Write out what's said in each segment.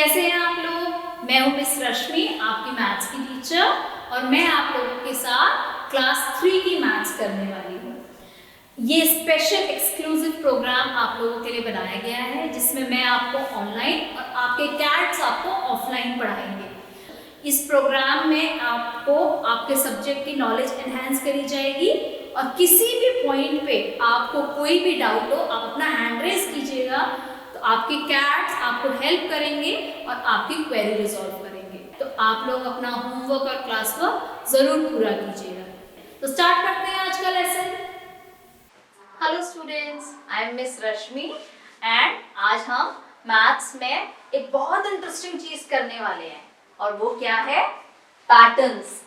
कैसे हैं आप लोग? मैं हूं मिस रश्मि, आपकी मैथ्स की टीचर, और मैं आप लोगों के साथ क्लास 3 की मैथ्स करने वाली हूँ। ये स्पेशल एक्सक्लूसिव प्रोग्राम आप लोगों के लिए बनाया गया है, जिसमें मैं आपको ऑनलाइन और आपके कैट्स आपको ऑफलाइन पढ़ाएंगे। इस प्रोग्राम में आपको आपके सब्जेक्ट की नॉलेज एनहांस करी जाएगी, और किसी भी पॉइंट पे आपको कोई भी डाउट हो, आप अपना हैंड रेज कीजिएगा, तो आपके कैट्स आपको हेल्प करेंगे और आपकी क्वेरी रिजॉल्व करेंगे। तो आप लोग अपना होमवर्क और क्लास वर्क जरूर पूरा कीजिएगा। तो स्टार्ट करते हैं आज का lesson. Hello students, I am miss Rashmi and आज हम मैथ्स में एक बहुत इंटरेस्टिंग चीज करने वाले हैं, और वो क्या है? पैटर्न्स।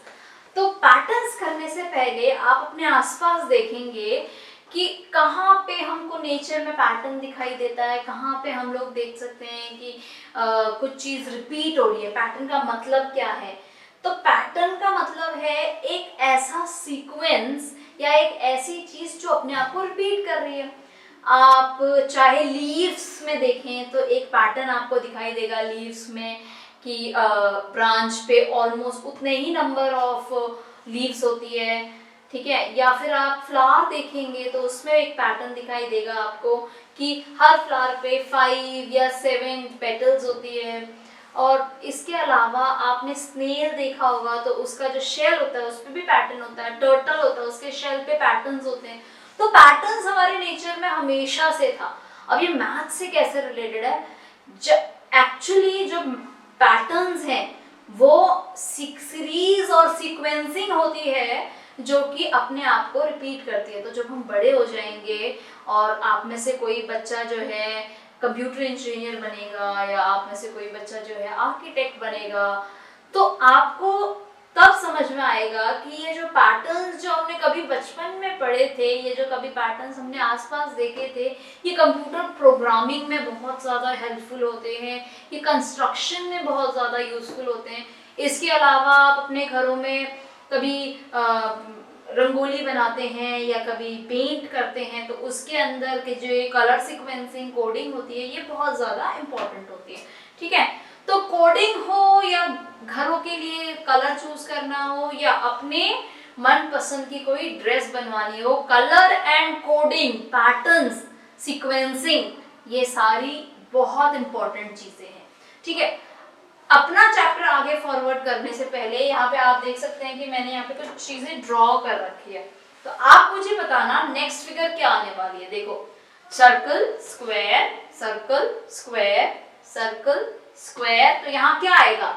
तो पैटर्न्स करने से पहले आप अपने आसपास देखेंगे कि कहाँ पे हमको नेचर में पैटर्न दिखाई देता है, कहाँ पे हम लोग देख सकते हैं कि कुछ चीज रिपीट हो रही है। पैटर्न का मतलब क्या है? तो पैटर्न का मतलब है एक ऐसा सीक्वेंस या एक ऐसी चीज जो अपने आप को रिपीट कर रही है। आप चाहे लीव्स में देखें तो एक पैटर्न आपको दिखाई देगा लीव्स में कि ब्रांच पे ऑलमोस्ट उतने ही नंबर ऑफ लीव्स होती है, ठीक है। या फिर आप फ्लावर देखेंगे तो उसमें एक पैटर्न दिखाई देगा आपको कि हर फ्लावर पे 5 या 7 पेटल्स होती है। और इसके अलावा आपने स्नेल देखा होगा तो उसका जो शेल होता है उस पर भी पैटर्न होता है, टर्टल होता है उसके शेल पे पैटर्न्स होते हैं। तो पैटर्न्स हमारे नेचर में हमेशा से था। अब ये मैथ से कैसे रिलेटेड है? एक्चुअली जो पैटर्न्स हैं वो सीरीज और सीक्वेंसिंग होती है जो कि अपने आप को रिपीट करती है। तो जब हम बड़े हो जाएंगे और आप में से कोई बच्चा जो है कंप्यूटर इंजीनियर बनेगा, या आप में से कोई बच्चा जो है आर्किटेक्ट बनेगा, तो आपको तब समझ में आएगा कि ये जो पैटर्न्स जो हमने कभी बचपन में पढ़े थे, ये जो कभी पैटर्न्स हमने आसपास देखे थे, ये कंप्यूटर प्रोग्रामिंग में बहुत ज़्यादा हेल्पफुल होते हैं, ये कंस्ट्रक्शन में बहुत ज़्यादा यूजफुल होते हैं। इसके अलावा आप अपने घरों में कभी रंगोली बनाते हैं या कभी पेंट करते हैं तो उसके अंदर के जो कलर सीक्वेंसिंग कोडिंग होती है ये बहुत ज़्यादा इम्पोर्टेंट होती है, ठीक है। तो कोडिंग हो या घरों के लिए कलर चूज करना हो या अपने मनपसंद की कोई ड्रेस बनवानी हो, colour and coding, patterns, sequencing, ये सारी बहुत इंपॉर्टेंट चीजें हैं, ठीक है। अपना चैप्टर आगे फॉरवर्ड करने से पहले यहाँ पे आप देख सकते हैं कि मैंने यहाँ पे कुछ चीजें ड्रॉ कर रखी है। तो आप मुझे बताना नेक्स्ट फिगर क्या आने वाली है। देखो, circle square circle square circle square, तो यहाँ क्या आएगा?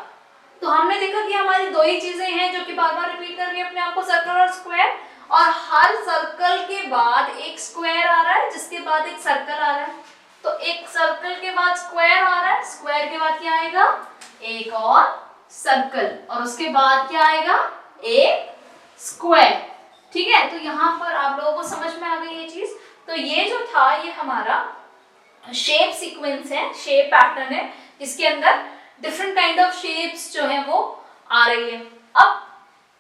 तो हमने देखा कि हमारी दो ही चीजें हैं जो कि बार बार रिपीट कर रही है अपने आप को, सर्कल और स्क्वायर। और हर सर्कल के बाद एक स्क्वायर आ रहा है, जिसके बाद एक सर्कल आ रहा है। तो एक सर्कल के बाद स्क्वायर आ रहा है, स्क्वायर के बाद क्या आएगा? एक और सर्कल, और उसके बाद क्या आएगा? एक स्क्वायर, ठीक है। तो यहाँ पर आप लोगों को समझ में आ गई ये चीज। तो ये जो था ये हमारा शेप सीक्वेंस है, शेप पैटर्न है, इसके अंदर डिफरेंट काइंड ऑफ शेप्स जो है वो आ रही है। अब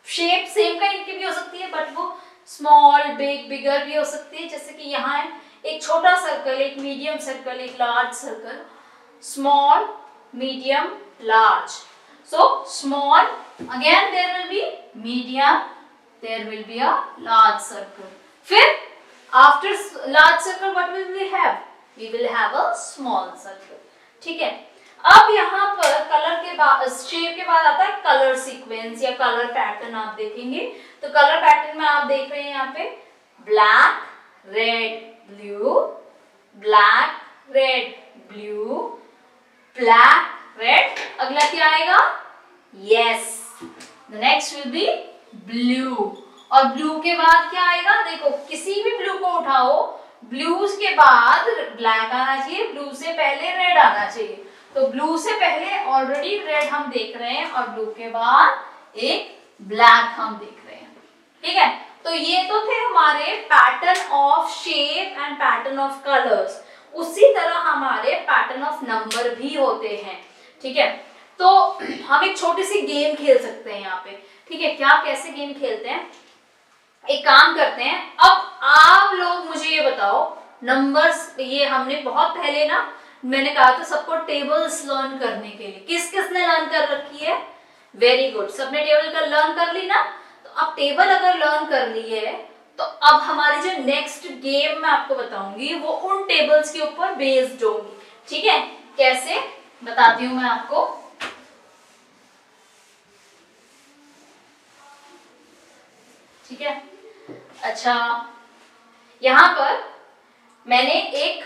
शेप सेम काइंड की भी हो सकती है, बट वो स्मॉल, बिग, बिगर भी हो सकती है। जैसे कि यहाँ है एक छोटा सर्कल, एक मीडियम सर्कल, एक large circle, small, medium, large. So small, again there will be medium, there will be a large circle. फिर after large circle what will we have? We will have a small circle. ठीक है। अब यहाँ पर colour के बाद, shape के बाद आता है कलर सीक्वेंस या कलर पैटर्न। आप देखेंगे तो कलर पैटर्न में आप देख रहे हैं यहाँ पे black, red, blue, black, red, blue, black, red. अगला क्या आएगा? Yes, the next will be blue. और ब्लू के बाद क्या आएगा? देखो, किसी भी ब्लू को उठाओ, ब्लू के बाद ब्लैक आना चाहिए, ब्लू से पहले रेड आना चाहिए। तो ब्लू से पहले ऑलरेडी रेड हम देख रहे हैं, और ब्लू के बाद एक ब्लैक हम देख रहे हैं, ठीक है। तो ये तो थे हमारे pattern of shape and pattern of colours. उसी तरह हमारे पैटर्न ऑफ नंबर भी होते हैं, ठीक है। तो हम एक छोटी सी गेम खेल सकते हैं यहाँ पे, ठीक है। क्या, कैसे गेम खेलते हैं? एक काम करते हैं, अब आप लोग मुझे ये बताओ, नंबर्स, ये हमने बहुत पहले ना मैंने कहा था सबको टेबल्स लर्न करने के लिए, किस किसने लर्न कर रखी है? वेरी गुड, सबने टेबल का लर्न कर ली ना। तो अब टेबल अगर लर्न कर ली है तो अब हमारी जो नेक्स्ट गेम मैं आपको बताऊंगी वो उन टेबल्स के ऊपर बेस्ड होगी। ठीक है, कैसे बताती हूं मैं आपको। ठीक है, अच्छा यहां पर मैंने एक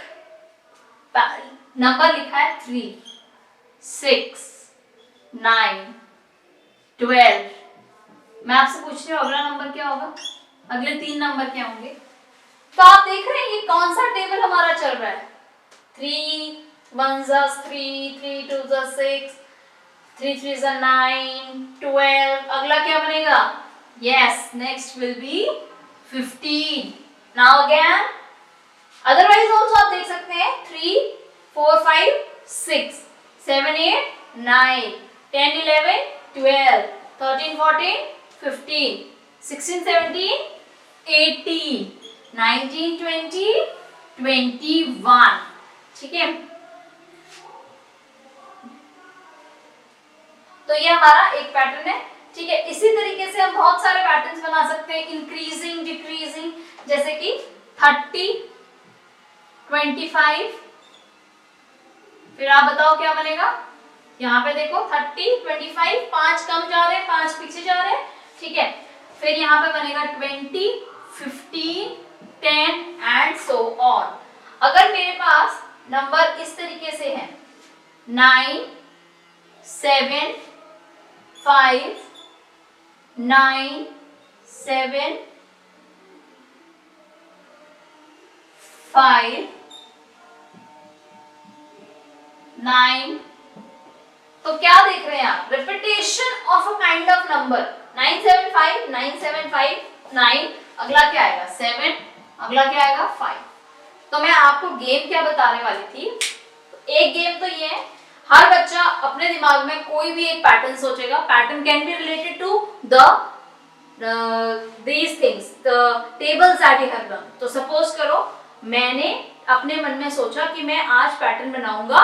नंबर लिखा है 3, 6, 9, 12। मैं आपसे पूछ रही हूँ अगला नंबर क्या होगा, अगले 3 नंबर क्या होंगे? तो आप देख रहे हैं ये कौन सा टेबल हमारा चल रहा है? 3 1 3, 3 2 6, 3 3 9, 12। अगला क्या बनेगा? Yes, next will be 15। Now again otherwise also आप देख सकते हैं 3 4 5 6 7 8 9 10 11 12 13 14 15 16 17 18 19 20 21। ठीक है, तो ये हमारा एक पैटर्न है। ठीक है, इसी तरीके से हम बहुत सारे पैटर्न्स बना सकते हैं, इंक्रीजिंग डिक्रीजिंग, जैसे कि 30 25। फिर आप बताओ क्या बनेगा? यहाँ पे देखो 30 25, 5 कम जा रहे हैं, 5 पीछे जा रहे हैं। ठीक है, फिर यहाँ पे बनेगा 20 15 10 एंड सो ऑन। अगर मेरे पास नंबर इस तरीके से है 9 7 5 9 7 5 9, तो क्या देख रहे हैं आप? Repetition of a kind of number. 975 975 9, अगला क्या आएगा? 7, अगला क्या आएगा? 5। तो मैं आपको गेम क्या बताने वाली थी, एक गेम तो ये है, हर बच्चा अपने दिमाग में कोई भी एक पैटर्न सोचेगा। Pattern can be related to these things, the tables that you have done। तो सपोज करो मैंने अपने मन में सोचा कि मैं आज पैटर्न बनाऊंगा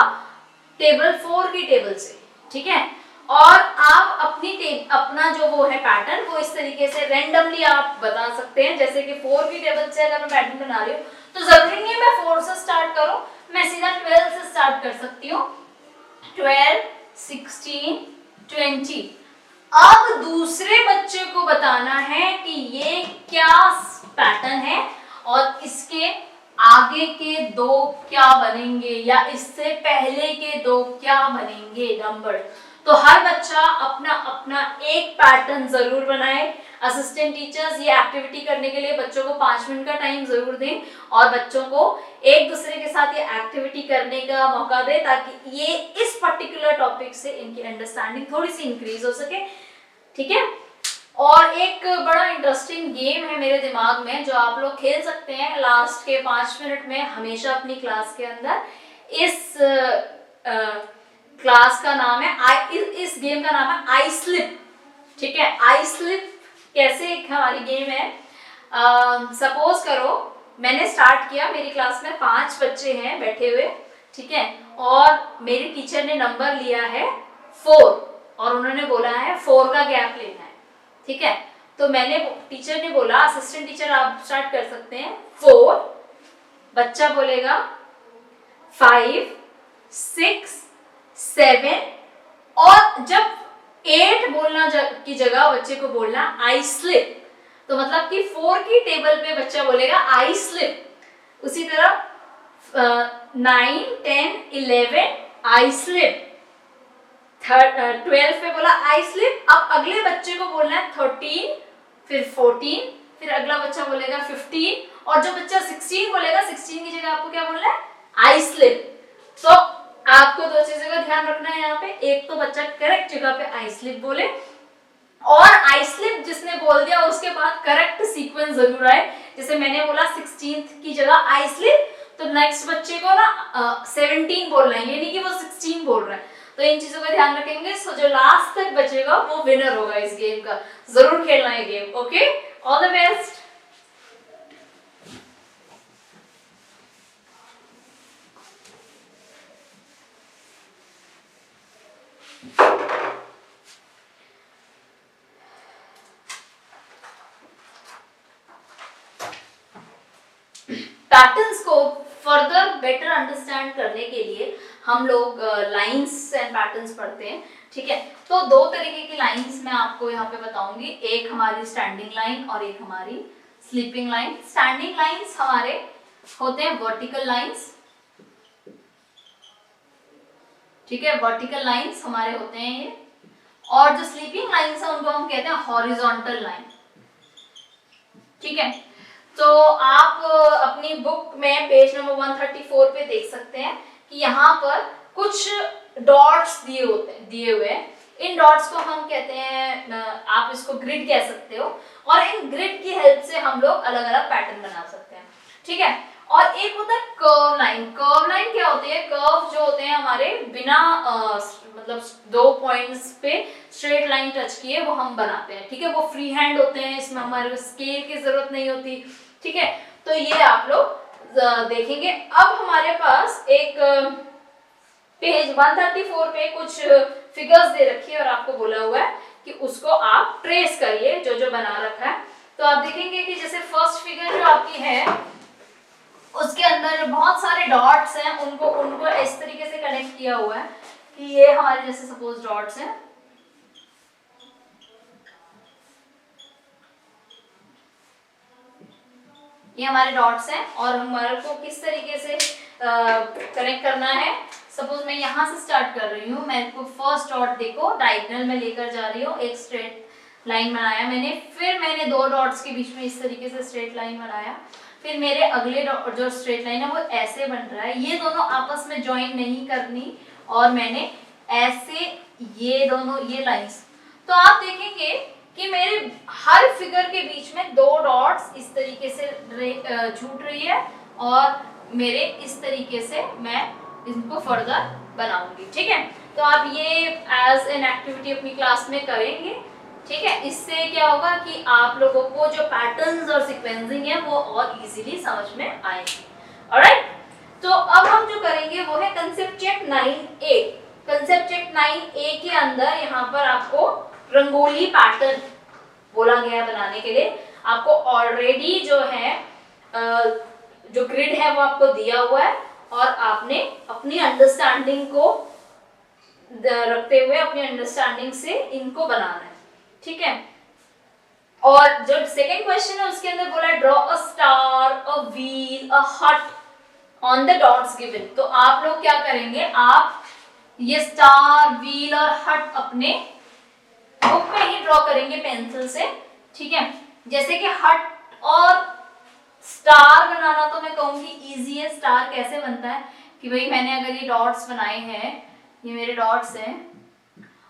टेबल 4 की टेबल से। ठीक है, और आप अपना जो वो है पैटर्न वो इस तरीके से रैंडमली आप बता सकते हैं। जैसे कि 4 की टेबल से अगर मैं पैटर्न बना रही हूँ तो जरूरी नहीं है मैं 4 से स्टार्ट करूं, मैं सीधा 12 से स्टार्ट कर सकती हूँ। 12 16 20। अब दूसरे बच्चे को बताना है कि ये क्या पैटर्न है और इसके आगे के 2 क्या बनेंगे या इससे पहले के 2 क्या बनेंगे नंबर। तो हर बच्चा अपना अपना एक पैटर्न जरूर बनाए। असिस्टेंट टीचर्स ये एक्टिविटी करने के लिए बच्चों को 5 मिनट का टाइम जरूर दें और बच्चों को एक दूसरे के साथ ये एक्टिविटी करने का मौका दें ताकि ये इस पर्टिकुलर टॉपिक से इनकी अंडरस्टैंडिंग थोड़ी सी इंक्रीज हो सके। ठीक है, और एक बड़ा इंटरेस्टिंग गेम है मेरे दिमाग में जो आप लोग खेल सकते हैं लास्ट के 5 मिनट में हमेशा अपनी क्लास के अंदर। इस क्लास का नाम है इस गेम का नाम है आई स्लिप। ठीक है, आई स्लिप कैसे एक हमारी गेम है। सपोज करो मैंने स्टार्ट किया, मेरी क्लास में 5 बच्चे हैं बैठे हुए। ठीक है, और मेरी टीचर ने नंबर लिया है 4 और उन्होंने बोला है 4 का गैप लेना है। ठीक है, तो टीचर ने बोला, असिस्टेंट टीचर आप स्टार्ट कर सकते हैं 4, बच्चा बोलेगा 5 6 7 और जब 8 बोलना की जगह बच्चे को बोलना आई स्लिप। तो मतलब कि 4 की टेबल पे बच्चा बोलेगा आई स्लिप। उसी तरह 9 10 11 आई स्लिप। 12 पे बोला आई स्लिप। अब अगले बच्चे को बोलना है 13 फिर 14 फिर अगला बच्चा बोलेगा 15 और जो बच्चा 16 बोलेगा 16 की जगह आपको क्या बोलना है? आई स्लिप। तो आपको 2 चीजों का ध्यान रखना है यहाँ पे, एक तो बच्चा करेक्ट जगह पे आई स्लिप बोले और आई स्लिप जिसने बोल दिया उसके बाद करेक्ट सीक्वेंस जरूर आए। जैसे मैंने बोला 16th की जगह आई स्लिप तो नेक्स्ट बच्चे को ना 17 बोलना है, ये नहीं कि वो 16 बोल रहा है। तो इन चीजों का ध्यान रखेंगे। सो जो लास्ट तक बचेगा वो विनर होगा इस गेम का। जरूर खेलना है game. Okay, all the best. Patterns को फर्दर बेटर अंडरस्टैंड करने के लिए हम लोग लाइंस एंड पैटर्न्स पढ़ते हैं, ठीक है। तो दो तरीके की लाइंस मैं आपको यहाँ पे बताऊंगी, एक हमारी स्टैंडिंग लाइन और एक हमारी स्लीपिंग लाइन। स्टैंडिंग लाइंस हमारे होते हैं वर्टिकल लाइंस, ठीक है, वर्टिकल लाइंस हमारे होते हैं ये, और जो स्लीपिंग लाइंस है उनको हम कहते हैं हॉरिजॉन्टल लाइन, ठीक है। तो आप अपनी बुक में पेज नंबर 134 पे देख सकते हैं कि यहाँ पर कुछ डॉट्स दिए हुए हैं। इन डॉट्स को हम कहते हैं, आप इसको ग्रिड कह सकते हो, और इन ग्रिड की हेल्प से हम लोग अलग अलग पैटर्न बना सकते हैं, ठीक है। और एक होता है कर्व लाइन। कर्व लाइन क्या होती है? कर्व जो होते हैं हमारे बिना मतलब दो पॉइंट्स पे स्ट्रेट लाइन टच किए वो हम बनाते हैं, ठीक है। वो फ्री हैंड होते हैं, इसमें हमारे स्केल की जरूरत नहीं होती, ठीक है। तो ये आप लोग देखेंगे। अब हमारे पास एक पेज 134 पे कुछ फिगर्स दे रखी है और आपको बोला हुआ है कि उसको आप ट्रेस करिए जो जो बना रखा है। तो आप देखेंगे कि जैसे फर्स्ट फिगर जो आपकी है उसके अंदर जो बहुत सारे डॉट्स हैं उनको इस तरीके से कनेक्ट किया हुआ है कि ये हमारे जैसे सपोज डॉट्स हैं, ये हमारे डॉट्स हैं, और हमारे को किस तरीके से कनेक्ट करना है। सपोज मैं यहाँ से स्टार्ट कर रही हूँ, मेरे को फर्स्ट डॉट देखो डायगोनल में लेकर जा रही हूँ, एक स्ट्रेट लाइन बनाया मैंने, फिर मैंने दो डॉट्स के बीच में इस तरीके से स्ट्रेट लाइन बनाया, फिर मेरे अगले जो स्ट्रेट लाइन है वो ऐसे बन रहा है, ये दोनों आपस में ज्वाइन नहीं करनी, और मैंने ऐसे ये दोनों ये लाइंस। तो आप देखेंगे कि मेरे हर फिगर के बीच में दो डॉट्स इस तरीके से छूट रही है, और मेरे इस तरीके से मैं इनको फर्दर बनाऊंगी, ठीक है। तो आप ये एज एन एक्टिविटी अपनी क्लास में करेंगे, ठीक है। इससे क्या होगा कि आप लोगों को जो पैटर्न्स और सीक्वेंसिंग है वो और इजीली समझ में आएगी। ऑलराइट, तो अब हम जो करेंगे वो है concept check 9A। Concept check 9A के अंदर यहाँ पर आपको रंगोली पैटर्न बोला गया बनाने के लिए। आपको ऑलरेडी जो है जो ग्रिड है वो आपको दिया हुआ है, और आपने अपनी अंडरस्टैंडिंग को रखते हुए अपनी अंडरस्टैंडिंग से इनको बनाना है, ठीक है। और जो सेकंड क्वेश्चन है उसके अंदर बोला है draw a star, a wheel, a hut on the dots given. तो आप लोग क्या करेंगे, आप ये स्टार, व्हील और हट अपने बुक में ही ड्रॉ करेंगे पेंसिल से, ठीक है। जैसे कि हट और स्टार बनाना तो मैं कहूंगी इजी है। स्टार कैसे बनता है कि भाई मैंने अगर ये डॉट्स बनाए हैं, ये मेरे डॉट्स हैं,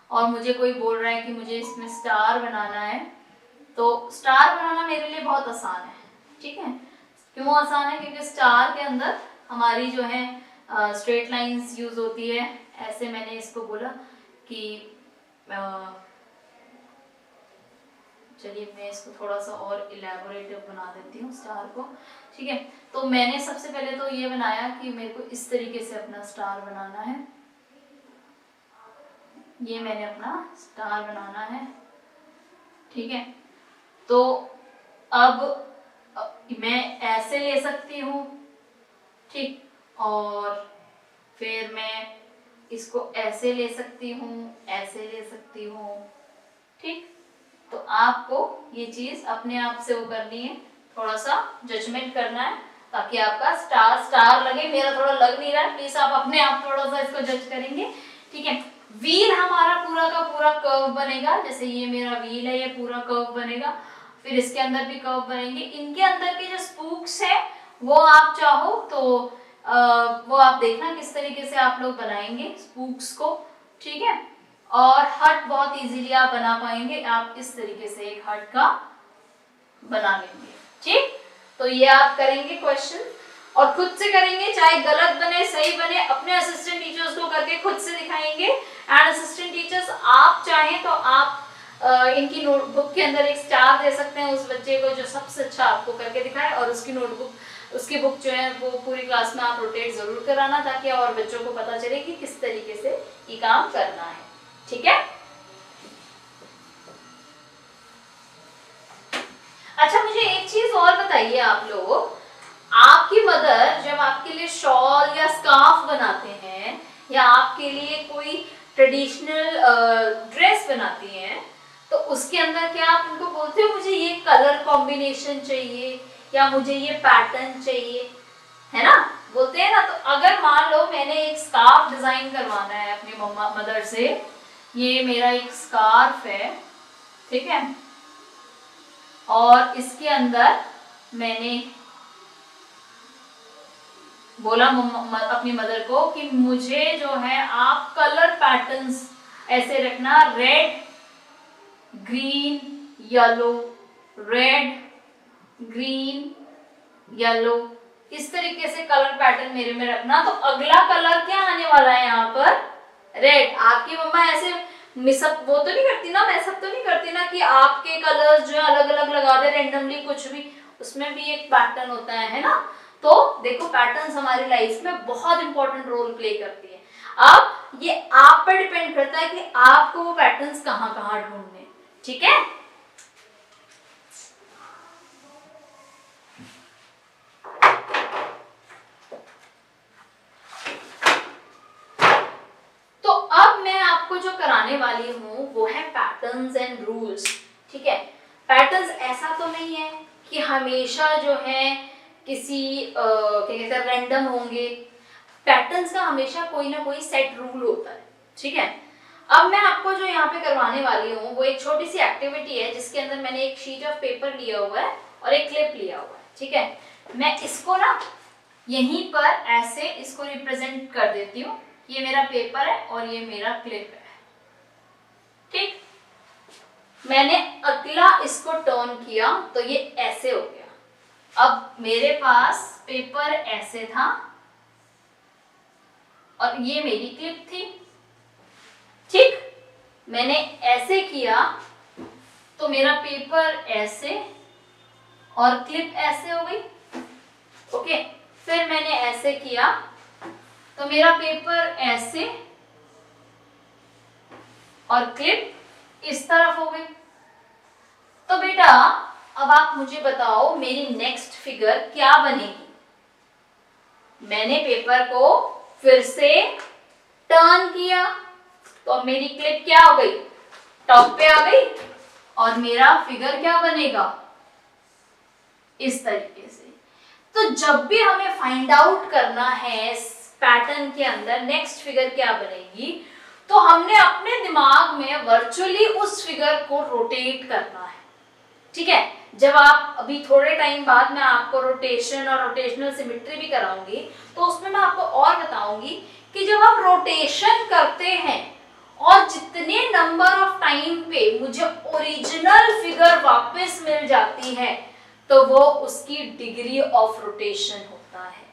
और मुझे कोई बोल रहा है कि मुझे इसमें स्टार बनाना है, तो स्टार बनाना मेरे लिए बहुत आसान है, ठीक है। क्यों आसान है? क्योंकि स्टार के अंदर हमारी जो है स्ट्रेट लाइंस यूज होती है। ऐसे मैंने इसको बोला कि चलिए मैं इसको थोड़ा सा और इलेबोरेटिव बना देती हूँ स्टार को, ठीक है। तो मैंने सबसे पहले तो ये बनाया कि मेरे को इस तरीके से अपना स्टार बनाना है, ये मैंने अपना स्टार बनाना है, ठीक है। तो अब मैं ऐसे ले सकती हूँ, ठीक, और फिर मैं इसको ऐसे ले सकती हूँ, ऐसे ले सकती हूँ, ठीक। तो आपको ये चीज अपने आप से वो करनी है, थोड़ा सा जजमेंट करना है ताकि आपका स्टार स्टार लगे। मेरा थोड़ा लग नहीं रहा है, प्लीज आप अपने आप थोड़ा सा इसको जज करेंगे, ठीक है। व्हील हमारा पूरा का पूरा कर्व बनेगा, जैसे ये मेरा व्हील है, ये पूरा कर्व बनेगा, फिर इसके अंदर भी कर्व बनेंगे। इनके अंदर के जो स्पूक्स है वो आप चाहो तो वो आप देखना किस तरीके से आप लोग बनाएंगे स्पूक्स को, ठीक है। और हट बहुत इजीली आप बना पाएंगे, आप इस तरीके से एक हट का बना लेंगे, ठीक। तो ये आप करेंगे क्वेश्चन, और खुद से करेंगे, चाहे गलत बने सही बने, अपने असिस्टेंट टीचर्स को करके खुद से दिखाएंगे। एंड असिस्टेंट टीचर्स आप चाहें तो आप इनकी नोटबुक के अंदर एक स्टार दे सकते हैं उस बच्चे को जो सबसे अच्छा आपको करके दिखाए, और उसकी नोटबुक, उसकी बुक जो है वो पूरी क्लास में आप रोटेट जरूर कराना, ताकि और बच्चों को पता चले कि किस तरीके से ये काम करना है, ठीक है। अच्छा मुझे एक चीज और बताइए आप लोग, आपकी मदर जब आपके लिए शॉल या स्कार्फ बनाते हैं या आपके लिए कोई ट्रेडिशनल ड्रेस बनाती हैं, तो उसके अंदर क्या आप उनको बोलते हो मुझे ये कलर कॉम्बिनेशन चाहिए या मुझे ये पैटर्न चाहिए, है ना, बोलते हैं ना। तो अगर मान लो मैंने एक स्कार्फ डिजाइन करवाना है अपनी मम्मा मदर से, ये मेरा एक स्कार्फ है, ठीक है, और इसके अंदर मैंने बोला अपनी मदर को कि मुझे जो है आप कलर पैटर्न्स ऐसे रखना, red green yellow, red green yellow, इस तरीके से कलर पैटर्न मेरे में रखना। तो अगला कलर क्या आने वाला है यहाँ पर, रेड। आपकी मम्मा ऐसे मिसअप वो तो नहीं करती ना, मैसअप तो नहीं करती ना कि आपके कलर्स जो अलग अलग लगा दे रेंडमली कुछ भी, उसमें भी एक पैटर्न होता है ना। तो देखो पैटर्न्स हमारी लाइफ में बहुत इंपॉर्टेंट रोल प्ले करती है। अब ये आप पर डिपेंड करता है कि आपको वो पैटर्न्स कहाँ कहाँ ढूंढने, ठीक है। तो अब मैं आपको जो कराने वाली हूँ वो है पैटर्न्स एंड रूल्स, ठीक है। पैटर्न्स ऐसा तो नहीं है कि हमेशा जो है किसी क्या कहते हैं रैंडम होंगे। पैटर्न्स का हमेशा कोई ना कोई सेट रूल होता है, ठीक है। अब मैं आपको जो यहाँ पे करवाने वाली हूँ वो एक छोटी सी एक्टिविटी है जिसके अंदर मैंने एक शीट ऑफ पेपर लिया हुआ है और एक क्लिप लिया हुआ है, ठीक है। मैं इसको ना यहीं पर ऐसे इसको रिप्रेजेंट कर देती हूँ, ये मेरा पेपर है और ये मेरा क्लिप है, ठीक। मैंने अगला इसको टर्न किया तो ये ऐसे हो गया। अब मेरे पास पेपर ऐसे था और ये मेरी क्लिप थी, ठीक। मैंने ऐसे किया तो मेरा पेपर ऐसे और क्लिप ऐसे हो गई, ओके। फिर मैंने ऐसे किया तो मेरा पेपर ऐसे और क्लिप इस तरफ हो गई। तो बेटा अब आप मुझे बताओ मेरी नेक्स्ट फिगर क्या बनेगी। मैंने पेपर को फिर से टर्न किया तो अब मेरी क्लिप क्या हो गई, टॉप पे आ गई और मेरा फिगर क्या बनेगा, इस तरीके से। तो जब भी हमें फाइंड आउट करना है पैटर्न के अंदर नेक्स्ट फिगर क्या बनेगी, तो हमने अपने दिमाग में वर्चुअली उस फिगर को रोटेट करना है, ठीक है। जब आप अभी थोड़े टाइम बाद मैं आपको रोटेशन और रोटेशनल सिमेट्री भी कराऊंगी तो उसमें मैं आपको और बताऊंगी कि जब आप रोटेशन करते हैं और जितने नंबर ऑफ टाइम पे मुझे ओरिजिनल फिगर वापस मिल जाती है तो वो उसकी डिग्री ऑफ रोटेशन होता है,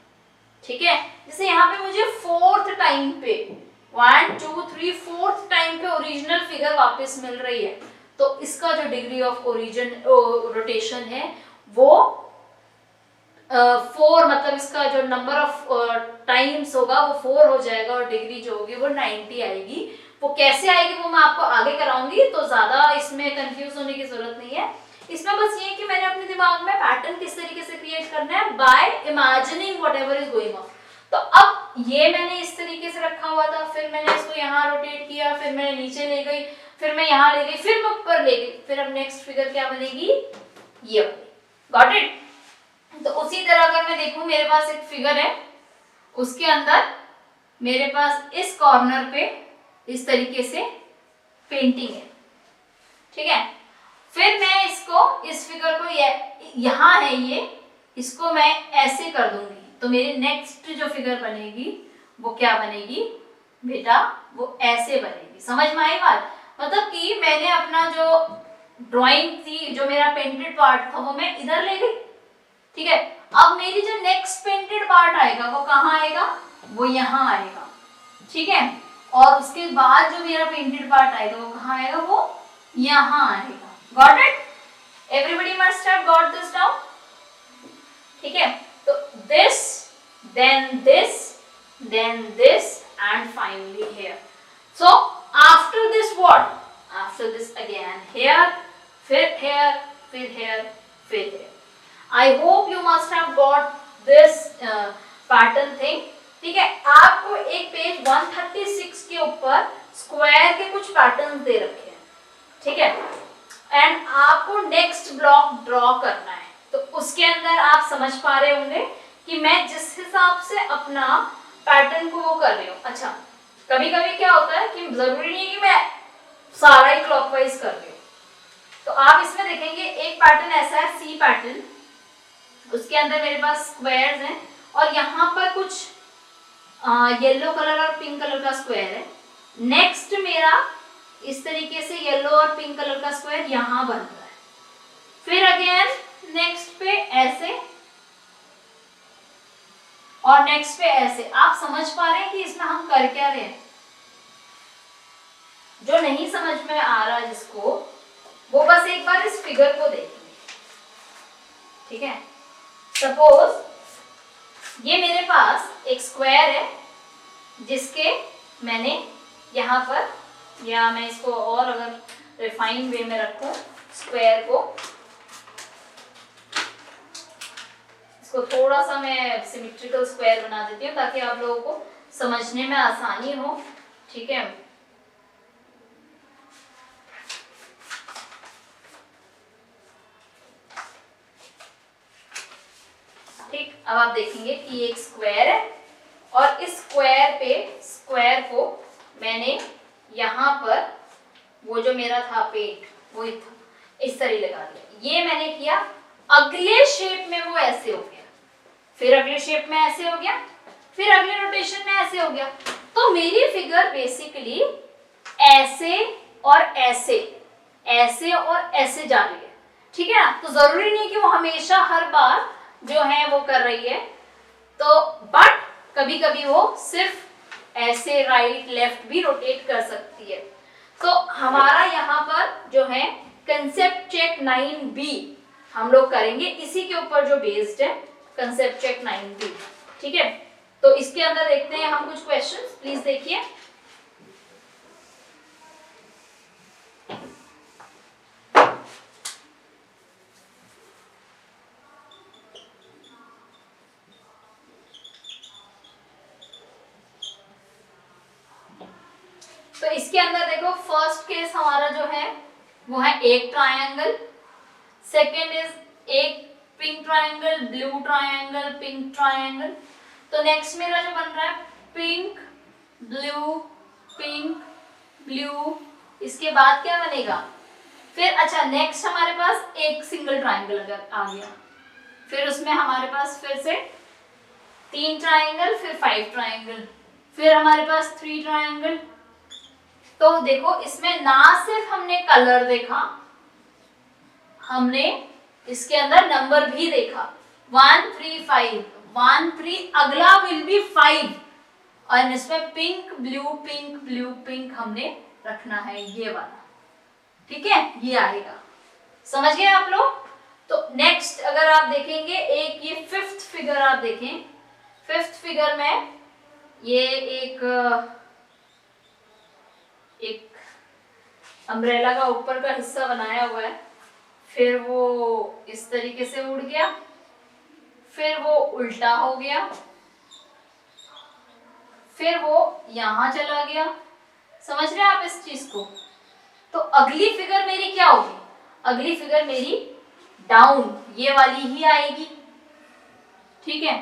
ठीक है। जैसे यहाँ पे मुझे फोर्थ टाइम पे 1 2 3 फोर्थ टाइम पे ओरिजिनल फिगर वापस मिल रही है, तो इसका जो डिग्री ऑफ ओरिजिन रोटेशन है वो 4, मतलब इसका जो नंबर ऑफ टाइम्स होगा वो 4 हो जाएगा और डिग्री जो होगी वो 90 आएगी। वो कैसे आएगी वो मैं आपको आगे कराऊंगी, तो ज्यादा इसमें कंफ्यूज होने की जरूरत नहीं है। इसमें बस ये कि मैंने अपने दिमाग में पैटर्न किस तरीके से क्रिएट करना है, by imagining whatever is going on. तो अब ये मैंने इस तरीके से रखा हुआ था, फिर मैंने इसको यहाँ रोटेट किया, फिर मैंने नीचे ले गई, फिर मैं यहाँ ले गई, फिर मैं ऊपर ले गई, फिर अब नेक्स्ट फिगर क्या बनेगी, ये बनेगी। Got it. तो उसी तरह अगर मैं देखूं मेरे पास एक फिगर है, उसके अंदर मेरे पास इस कॉर्नर पे इस तरीके से पेंटिंग है, ठीक है। फिर मैं इसको इस फिगर को यहाँ है ये, इसको मैं ऐसे कर दूंगी तो मेरी नेक्स्ट जो फिगर बनेगी वो क्या बनेगी बेटा, वो ऐसे बनेगी। समझ में आई बात? मतलब कि मैंने अपना जो ड्राइंग थी, जो मेरा पेंटेड पार्ट था, वो मैं इधर ले गई, ठीक है। अब मेरी जो नेक्स्ट पेंटेड पार्ट आएगा वो कहाँ आएगा, वो यहाँ आएगा, ठीक है। और उसके बाद जो मेरा पेंटेड पार्ट आएगा वो कहाँ आएगा, वो यहाँ आएगा। Got it? Everybody must have got this down, ठीक है। तो this, then this, then this and finally here. So after after this what, after this again here, फिर हेयर, फिर हेयर, फिर here. I hope you must have got this pattern thing. ठीक है, आपको एक पेज 136 के ऊपर स्क्वायर के कुछ पैटर्न्स दे रखे हैं. ठीक है, एंड आपको नेक्स्ट ब्लॉक ड्रॉ करना है. तो उसके अंदर आप समझ पा रहे होंगे कि मैं जिस हिसाब से अपना पैटर्न को वो कर रही हूँ. अच्छा, कभी कभी क्या होता है कि जरूरी नहीं कि मैं सारा ही क्लॉकवाइज कर रही हूँ. तो आप इसमें देखेंगे एक पैटर्न ऐसा है, सी पैटर्न, उसके अंदर मेरे पास स्क्वायर्स हैं और यहाँ पर कुछ येलो कलर और पिंक कलर का स्क्वायर है. नेक्स्ट मेरा इस तरीके से येलो और पिंक कलर का स्क्वायर यहाँ बन रहा है. फिर अगेन नेक्स्ट पे ऐसे और नेक्स्ट पे ऐसे. आप समझ पा रहे हैं कि इसमें हम कर क्या रहे हैं? जो नहीं समझ में आ रहा जिसको, वो बस एक बार इस फिगर को देखेंगे. ठीक है, सपोज ये मेरे पास एक स्क्वायर है जिसके मैंने यहाँ पर, या मैं इसको और अगर रिफाइन वे में रखूं स्क्वायर को, इसको थोड़ा सा मैं सिमेट्रिकल स्क्वायर बना देती हूँ ताकि आप लोगों को समझने में आसानी हो. ठीक है, ठीक, अब आप देखेंगे कि ये एक स्क्वायर है और इस स्क्वायर को मैंने यहाँ पर वो जो मेरा था पेट, वो इस तरह लगा दिया. ये मैंने किया. अगले शेप में वो ऐसे हो गया, फिर अगले शेप में ऐसे हो गया, फिर अगले रोटेशन में ऐसे हो गया. तो मेरी फिगर बेसिकली ऐसे और ऐसे, ऐसे और ऐसे जा रही है. ठीक है ना, तो जरूरी नहीं कि वो हमेशा हर बार जो है वो कर रही है. तो बट कभी कभी वो सिर्फ ऐसे राइट लेफ्ट भी रोटेट कर सकती है. तो हमारा यहाँ पर जो है कंसेप्ट चेक 9B हम लोग करेंगे, इसी के ऊपर जो बेस्ड है कंसेप्ट चेक 9B. ठीक है, तो इसके अंदर देखते हैं हम कुछ क्वेश्चंस. प्लीज देखिए. तो इसके अंदर देखो, फर्स्ट केस हमारा जो है वो है एक ट्रायंगल, सेकेंड इज एक pink triangle, blue triangle, pink triangle. तो नेक्स्ट मेरा जो बन रहा है पिंक ब्लू पिंक ब्लू. इसके बाद क्या बनेगा फिर? अच्छा, नेक्स्ट हमारे पास एक सिंगल ट्रायंगल अगर आ गया, फिर उसमें हमारे पास फिर से 3 ट्रायंगल, फिर 5 ट्रायंगल, फिर हमारे पास 3 ट्रायंगल. तो देखो इसमें ना सिर्फ हमने कलर देखा, हमने इसके अंदर नंबर भी देखा. 1 3 5, 1 3, अगला विल बी 5 और इसमें पिंक ब्लू पिंक हमने रखना है, ये वाला. ठीक है, ये आएगा. समझ गए आप लोग? तो नेक्स्ट अगर आप देखेंगे, एक ये 5th फिगर आप देखें. 5th फिगर में ये एक अम्ब्रेला का ऊपर का हिस्सा बनाया हुआ है, फिर वो इस तरीके से उड़ गया, फिर वो उल्टा हो गया, फिर वो यहां चला गया. समझ रहे हैं आप इस चीज को? तो अगली फिगर मेरी क्या होगी? अगली फिगर मेरी डाउन, ये वाली ही आएगी. ठीक है,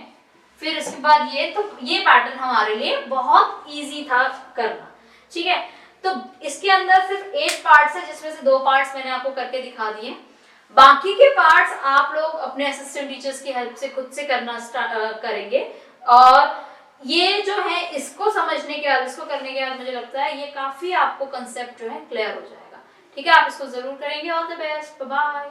फिर इसके बाद ये, तो ये पैटर्न हमारे लिए बहुत इजी था करना. ठीक है, तो इसके अंदर सिर्फ 8 पार्ट्स है जिसमें से 2 पार्ट्स मैंने आपको करके दिखा दिए. बाकी के पार्ट्स आप लोग अपने असिस्टेंट टीचर्स की हेल्प से खुद से करना करेंगे. और ये जो है इसको समझने के बाद, इसको करने के बाद मुझे लगता है ये काफी आपको कंसेप्ट जो है क्लियर हो जाएगा. ठीक है, आप इसको जरूर करेंगे. All the best, bye bye.